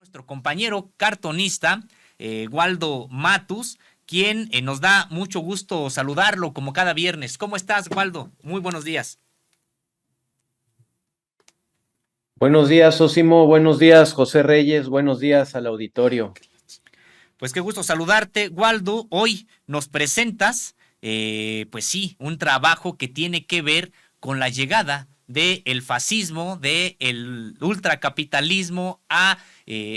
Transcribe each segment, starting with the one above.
nuestro compañero cartonista, Waldo Matus, quien nos da mucho gusto saludarlo como cada viernes. ¿Cómo estás, Waldo? Muy buenos días. Buenos días, Osimo. Buenos días, José Reyes. Buenos días al auditorio. Pues qué gusto saludarte, Waldo. Hoy nos presentas, pues sí, un trabajo que tiene que ver con la llegada del fascismo, del ultracapitalismo a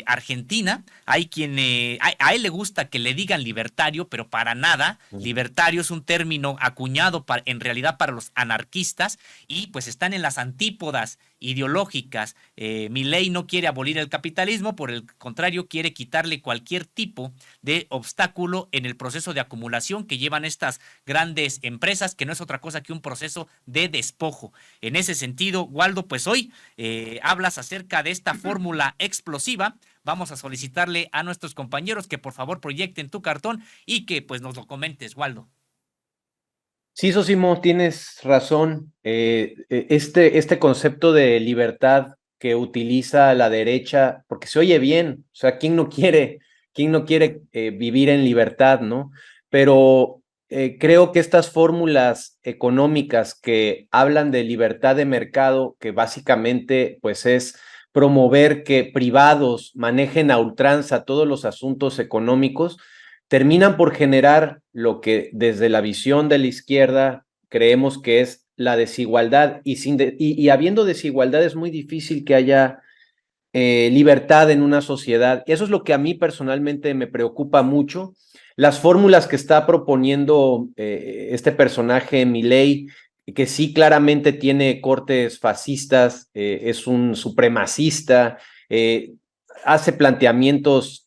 Argentina. Hay quien, a él le gusta que le digan libertario, pero para nada. Libertario es un término acuñado en realidad para los anarquistas y pues están en las antípodas ideológicas. Milei no quiere abolir el capitalismo, por el contrario quiere quitarle cualquier tipo de obstáculo en el proceso de acumulación que llevan estas grandes empresas, que no es otra cosa que un proceso de despojo. En ese sentido, Waldo, pues hoy hablas acerca de esta fórmula explosiva. Vamos a solicitarle a nuestros compañeros que por favor proyecten tu cartón y que pues nos lo comentes, Waldo. Sí, Sosimo, tienes razón. Este concepto de libertad que utiliza la derecha, porque se oye bien, o sea, ¿quién no quiere vivir en libertad, ¿no? Pero creo que estas fórmulas económicas que hablan de libertad de mercado, que básicamente pues es promover que privados manejen a ultranza todos los asuntos económicos, terminan por generar lo que desde la visión de la izquierda creemos que es la desigualdad, y habiendo desigualdad es muy difícil que haya libertad en una sociedad. Eso es lo que a mí personalmente me preocupa mucho. Las fórmulas que está proponiendo este personaje, Milei, que sí claramente tiene cortes fascistas, es un supremacista, hace planteamientos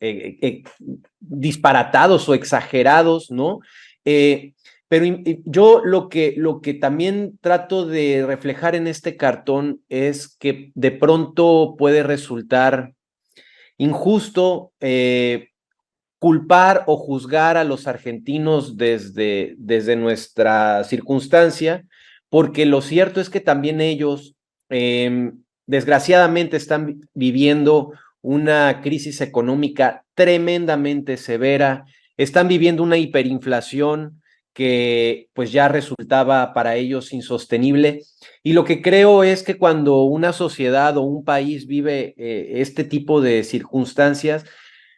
disparatados o exagerados, ¿no? Pero yo lo que también trato de reflejar en este cartón es que de pronto puede resultar injusto culpar o juzgar a los argentinos desde nuestra circunstancia, porque lo cierto es que también ellos, desgraciadamente, están viviendo una crisis económica tremendamente severa, están viviendo una hiperinflación que pues ya resultaba para ellos insostenible. Y lo que creo es que cuando una sociedad o un país vive este tipo de circunstancias,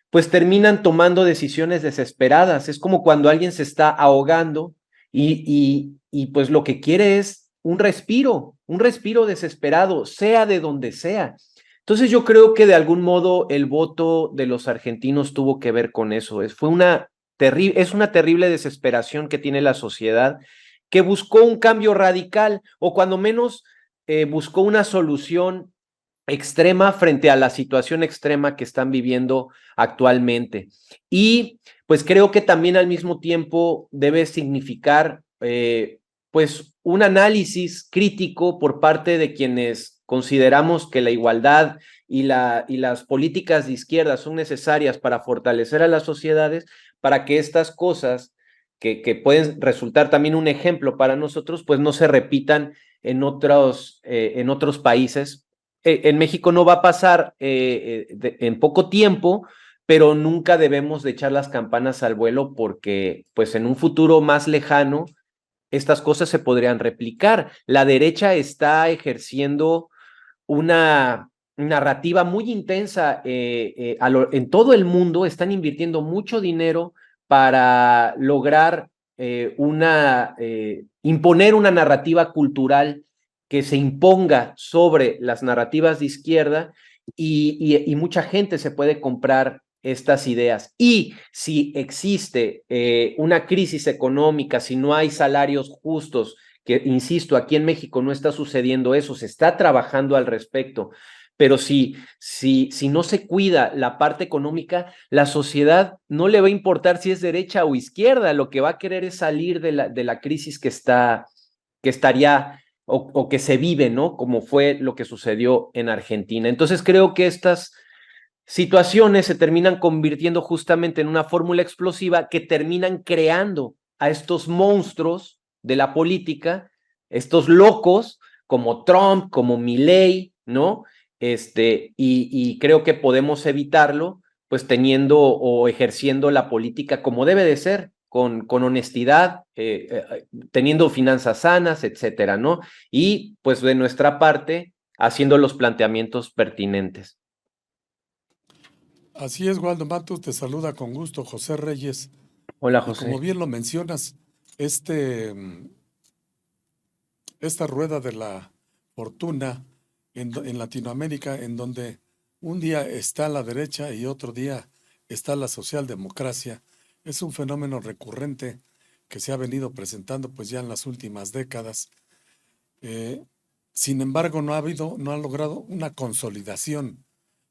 pues terminan tomando decisiones desesperadas. Es como cuando alguien se está ahogando y pues lo que quiere es un respiro desesperado, sea de donde sea. Entonces yo creo que de algún modo el voto de los argentinos tuvo que ver con eso. Es una terrible desesperación que tiene la sociedad, que buscó un cambio radical o cuando menos buscó una solución extrema frente a la situación extrema que están viviendo actualmente. Y pues creo que también al mismo tiempo debe significar pues un análisis crítico por parte de quienes consideramos que la igualdad y las políticas de izquierda son necesarias para fortalecer a las sociedades, para que estas cosas que pueden resultar también un ejemplo para nosotros, pues no se repitan en otros países. En México no va a pasar en poco tiempo, pero nunca debemos de echar las campanas al vuelo porque pues en un futuro más lejano estas cosas se podrían replicar. La derecha está ejerciendo una narrativa muy intensa en todo el mundo, están invirtiendo mucho dinero para lograr imponer una narrativa cultural que se imponga sobre las narrativas de izquierda y mucha gente se puede comprar estas ideas. Y si existe una crisis económica, si no hay salarios justos, que insisto, aquí en México no está sucediendo eso, se está trabajando al respecto, pero si no se cuida la parte económica, la sociedad no le va a importar si es derecha o izquierda, lo que va a querer es salir de la crisis que estaría o que se vive, ¿no? Como fue lo que sucedió en Argentina. Entonces creo que estas situaciones se terminan convirtiendo justamente en una fórmula explosiva que terminan creando a estos monstruos de la política, estos locos como Trump, como Milei, ¿no? y creo que podemos evitarlo, pues teniendo o ejerciendo la política como debe de ser, con honestidad, teniendo finanzas sanas, etcétera, ¿no? Y pues de nuestra parte, haciendo los planteamientos pertinentes. Así es, Waldo Matus, te saluda con gusto José Reyes. Hola, Y como José. bien lo mencionas, esta rueda de la fortuna en Latinoamérica, en donde un día está la derecha y otro día está la socialdemocracia, es un fenómeno recurrente que se ha venido presentando pues ya en las últimas décadas. Sin embargo, no ha logrado una consolidación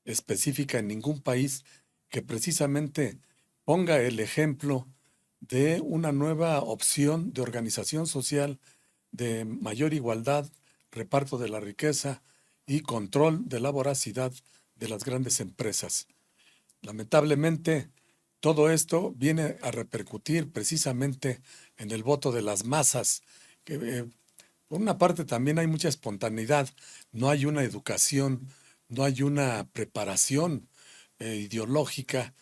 específica en ningún país que precisamente ponga el ejemplo de una nueva opción de organización social, de mayor igualdad, reparto de la riqueza y control de la voracidad de las grandes empresas. Lamentablemente, todo esto viene a repercutir precisamente en el voto de las masas, que por una parte también hay mucha espontaneidad, no hay una educación, no hay una preparación ideológica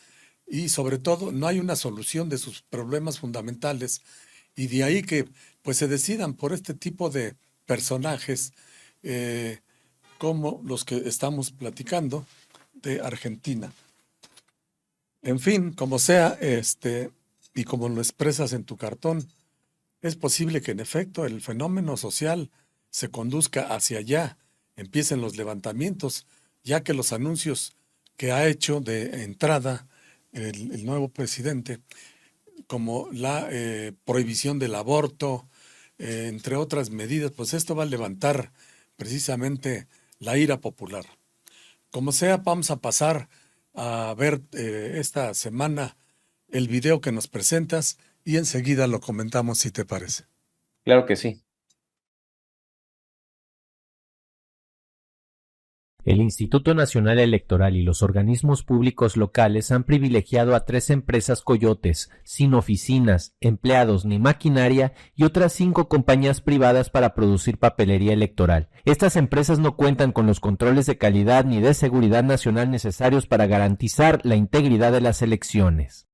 y sobre todo no hay una solución de sus problemas fundamentales, y de ahí que pues se decidan por este tipo de personajes eh, como los que estamos platicando de Argentina. En fin, como sea, y como lo expresas en tu cartón, es posible que en efecto el fenómeno social se conduzca hacia allá, empiecen los levantamientos, ya que los anuncios que ha hecho de entrada el nuevo presidente, como la prohibición del aborto, entre otras medidas, pues esto va a levantar precisamente la ira popular. Como sea, vamos a pasar a ver esta semana el video que nos presentas y enseguida lo comentamos si te parece. Claro que sí. El Instituto Nacional Electoral y los organismos públicos locales han privilegiado a 3 empresas coyotes, sin oficinas, empleados ni maquinaria, y otras 5 compañías privadas para producir papelería electoral. Estas empresas no cuentan con los controles de calidad ni de seguridad nacional necesarios para garantizar la integridad de las elecciones.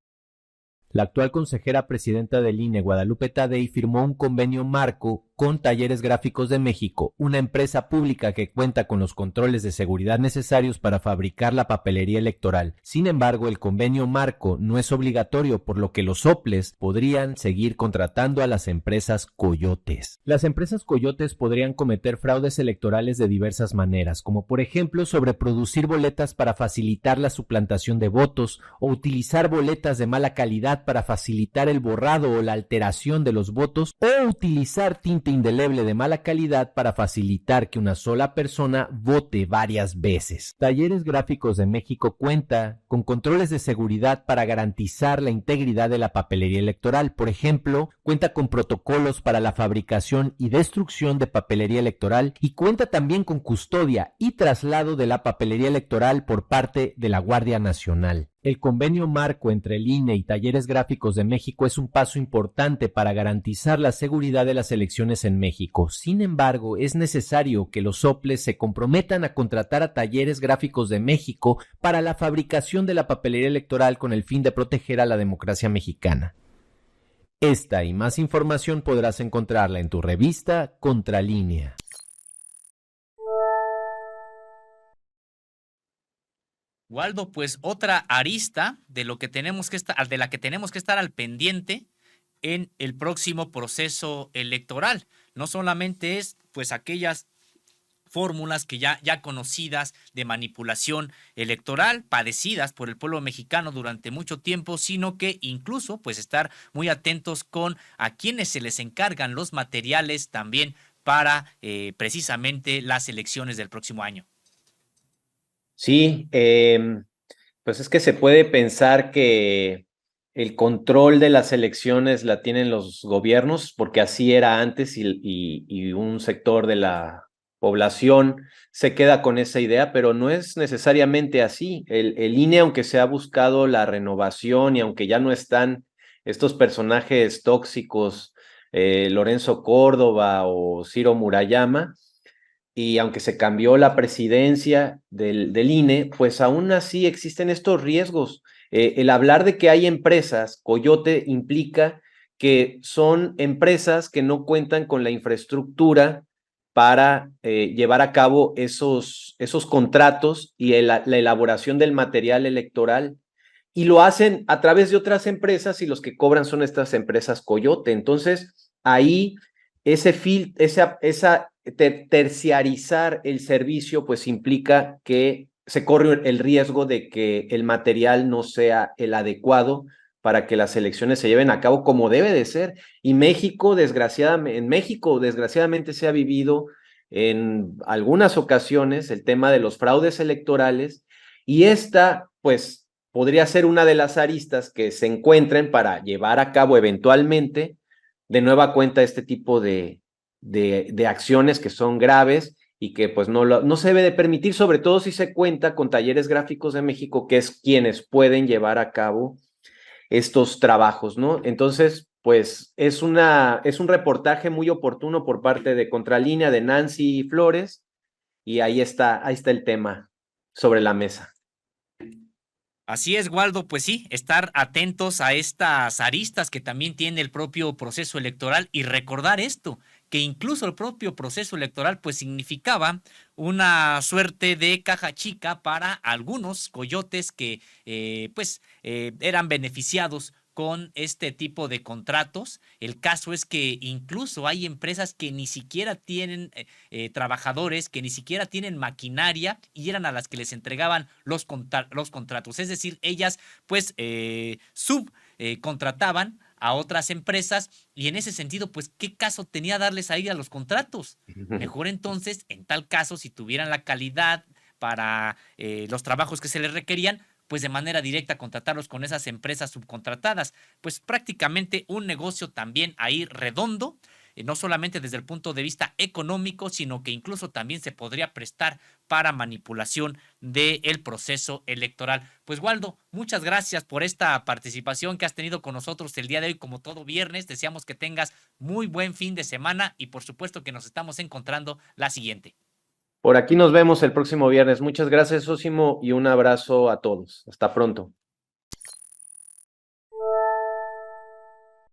La actual consejera presidenta del INE, Guadalupe Tadei, firmó un convenio marco con Talleres Gráficos de México, una empresa pública que cuenta con los controles de seguridad necesarios para fabricar la papelería electoral. Sin embargo, el convenio marco no es obligatorio, por lo que los soples podrían seguir contratando a las empresas coyotes. Las empresas coyotes podrían cometer fraudes electorales de diversas maneras, como por ejemplo sobreproducir boletas para facilitar la suplantación de votos o utilizar boletas de mala calidad para facilitar el borrado o la alteración de los votos, o utilizar tinta indeleble de mala calidad para facilitar que una sola persona vote varias veces. Talleres Gráficos de México cuenta con controles de seguridad para garantizar la integridad de la papelería electoral. Por ejemplo, cuenta con protocolos para la fabricación y destrucción de papelería electoral, y cuenta también con custodia y traslado de la papelería electoral por parte de la Guardia Nacional. El convenio marco entre el INE y Talleres Gráficos de México es un paso importante para garantizar la seguridad de las elecciones en México. Sin embargo, es necesario que los soples se comprometan a contratar a Talleres Gráficos de México para la fabricación de la papelería electoral con el fin de proteger a la democracia mexicana. Esta y más información podrás encontrarla en tu revista Contralínea. Waldo, pues otra arista de lo que tenemos que estar, de la que tenemos que estar al pendiente en el próximo proceso electoral. No solamente es pues aquellas fórmulas que ya conocidas de manipulación electoral, padecidas por el pueblo mexicano durante mucho tiempo, sino que incluso pues estar muy atentos con a quienes se les encargan los materiales también para precisamente las elecciones del próximo año. Sí, pues es que se puede pensar que el control de las elecciones la tienen los gobiernos, porque así era antes y un sector de la población se queda con esa idea, pero no es necesariamente así. El INE, aunque se ha buscado la renovación y aunque ya no están estos personajes tóxicos, Lorenzo Córdoba o Ciro Murayama, y aunque se cambió la presidencia del INE, pues aún así existen estos riesgos. El hablar de que hay empresas, Coyote implica que son empresas que no cuentan con la infraestructura para llevar a cabo esos contratos y la elaboración del material electoral. Y lo hacen a través de otras empresas y los que cobran son estas empresas Coyote. Entonces, ahí terciarizar el servicio, pues implica que se corre el riesgo de que el material no sea el adecuado para que las elecciones se lleven a cabo como debe de ser. Y en México, desgraciadamente, se ha vivido en algunas ocasiones el tema de los fraudes electorales, y esta, pues, podría ser una de las aristas que se encuentren para llevar a cabo eventualmente de nueva cuenta este tipo de acciones que son graves y que pues no se debe de permitir, sobre todo si se cuenta con Talleres Gráficos de México, que es quienes pueden llevar a cabo estos trabajos, ¿no? Entonces, pues es un reportaje muy oportuno por parte de Contralínea, de Nancy Flores, y ahí está el tema sobre la mesa. Así es, Waldo, pues sí, estar atentos a estas aristas que también tiene el propio proceso electoral y recordar esto, que incluso el propio proceso electoral pues significaba una suerte de caja chica para algunos coyotes que eran beneficiados con este tipo de contratos. El caso es que incluso hay empresas que ni siquiera tienen trabajadores, que ni siquiera tienen maquinaria y eran a las que les entregaban los contratos. Es decir, ellas pues subcontrataban a otras empresas y en ese sentido, pues, ¿qué caso tenía darles ahí a los contratos? Mejor entonces, en tal caso, si tuvieran la calidad para los trabajos que se les requerían, pues de manera directa contratarlos con esas empresas subcontratadas. Pues prácticamente un negocio también ahí redondo, no solamente desde el punto de vista económico, sino que incluso también se podría prestar para manipulación del proceso electoral. Pues Waldo, muchas gracias por esta participación que has tenido con nosotros el día de hoy, como todo viernes. Deseamos que tengas muy buen fin de semana y por supuesto que nos estamos encontrando la siguiente. Por aquí nos vemos el próximo viernes. Muchas gracias, Sosimo, y un abrazo a todos. Hasta pronto.